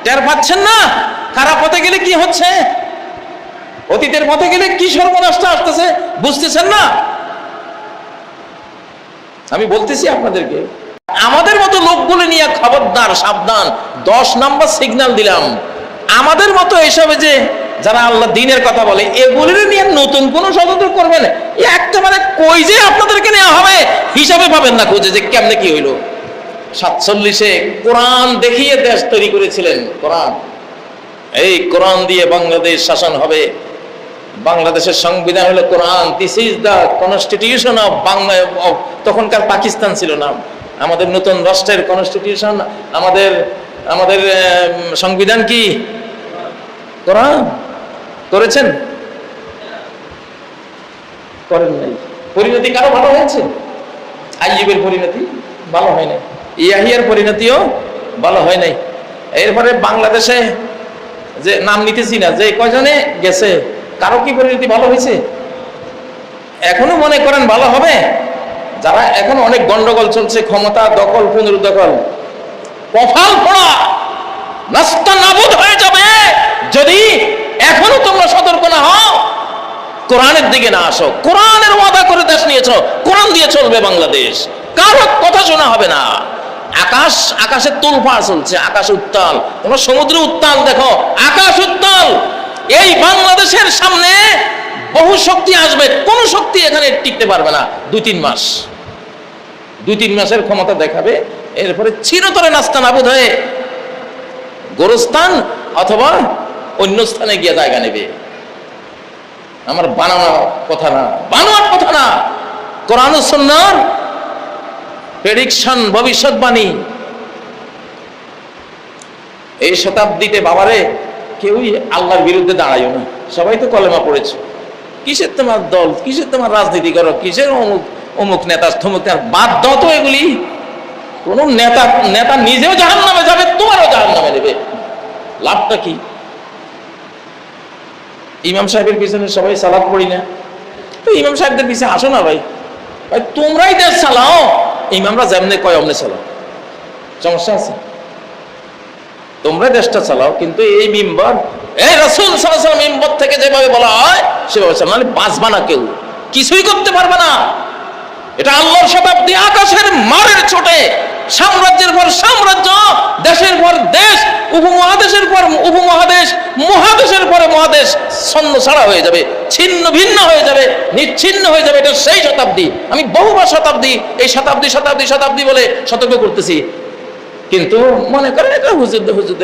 টের পাচ্ছেন না খারাপ পথে গেলে কি হচ্ছে, অতীতের পথে গেলে কি সর্বনাশটা আসতেছে বুঝতেছেন না? আমি বলতেছি আপনাদেরকে, আমাদের মতো লোকগুলো নিয়ে খবরদার, সাবধান। 10 নম্বর সিগন্যাল দিলাম। আমাদের মতো এসবে যে যারা আল্লাহ দ্বীনের কথা বলে এগুলির নিয়ে নতুন কোন ষড়যন্ত্র করবেন, একেবারে কই যে আপনাদেরকে নেওয়া হবে হিসাবে পাবেন না খুঁজে যে কেমনে কি হইলো। 47-এ কোরআন দেখিয়ে দেশ তৈরি করেছিলেন। কোরআন, এই কোরআন দিয়ে বাংলাদেশ শাসন হবে। বাংলাদেশের সংবিধান হলো কোরআন। This is the constitution of Bangla. তখনকার পাকিস্তান ছিল না। আমাদের নতুন রাষ্ট্রের কনস্টিটিউশন, আমাদের সংবিধান কি কোরআন। করেছেন? করেন নাই। পরিণতি কারো ভালো হয়েছে? আইয়ুবের পরিণতি ভালো হয় নাই, ইয়াহিয়ার পরিণতিও ভালো হয় নাই। এরপরে বাংলাদেশে যে নাম নিতেছি না, যে কয়জনে গেছে কারো কি পরিণতি ভালো হয়েছে? এখনো মনে করেন ভালো হবে? যারা এখন অনেক গন্ডগোল চলছে, ক্ষমতা দখল পুনরুদ্দখল, কপাল পোড়া, নাস্তানাবুদ হয়ে যাবে যদি এখনো তোমরা সতর্ক না হও, কোরআনের দিকে না আসো। কোরআনের ওয়াদা করে দেশ নিয়েছো, কোরআন দিয়ে চলবে বাংলাদেশ, কারো কথা শোনা হবে না। আকাশে তুলফার চলছে, আকাশ উত্তাল। তোমরা সমুদ্র উত্তাল দেখো, আকাশ উত্তাল। এই বাংলাদেশের সামনে বহু শক্তি আসবে, কোন শক্তি এখানে টিকতে পারবে না। 2-3 মাস, 2-3 মাসের ক্ষমতা দেখাবে, এরপরে চিরতরে নাস্তানাবুদ হয়ে গোরস্থান অথবা অন্য স্থানে গিয়ে জায়গা নেবে। আমার বানানো কথা না, বানোয়ার কথা না, কোরআন ও সুন্নাহর প্রেডিকশন, ভবিষ্যৎবাণী। এই শতাব্দীতে বাবারে কেউই আল্লাহর বিরুদ্ধে দাঁড়াইও না। সবাই তো কলেমা পড়েছে। কিসের তোমার দল, কিসের তোমার রাজনীতি করো, কিসের অমুক নেতা থমুক নেতা, বাদ দাও তো এগুলি। কোন নেতা নিজেও জাহান্নামে যাবে, তোমারও জাহান্নামে নেবে, লাভটা কি? ইমাম সাহেবের পিছনে সবাই সালাত পড়ি না, তো ইমাম সাহেবদের পিছনে আসো না ভাই। ভাই তোমরাই দেশ চালাও, ইমামরা যেমনে কয় অমনে চালাও, সমস্যা আছে? তোমরা দেশটা চালাও, কিন্তু এই মিম্বর, এই রাসূল সাল্লাল্লাহু আলাইহি ওয়াসাল্লাম মিম্বর থেকে যেভাবে বলা হয় সেভাবে চালাও, নাহলে বাঁচবা না, কেউ কিছুই করতে পারবে না। এটা আল্লাহর শতাব্দী। আকাশের মারের ছোটে সাম্রাজ্যের পর সাম্রাজ্য, দেশের পর দেশ, উপমহাদেশের পর উপমহাদেশ, মহাদেশের পরে মহাদেশ ছন্ন ছাড়া হয়ে যাবে, ছিন্ন ভিন্ন হয়ে যাবে, নিচ্ছিন্ন হয়ে যাবে। এটা সেই শতাব্দী। আমি বহুবার শতাব্দী, এই শতাব্দী শতাব্দী শতাব্দী বলে সতর্ক করতেছি, কিন্তু মনে করেন এটা হুজুর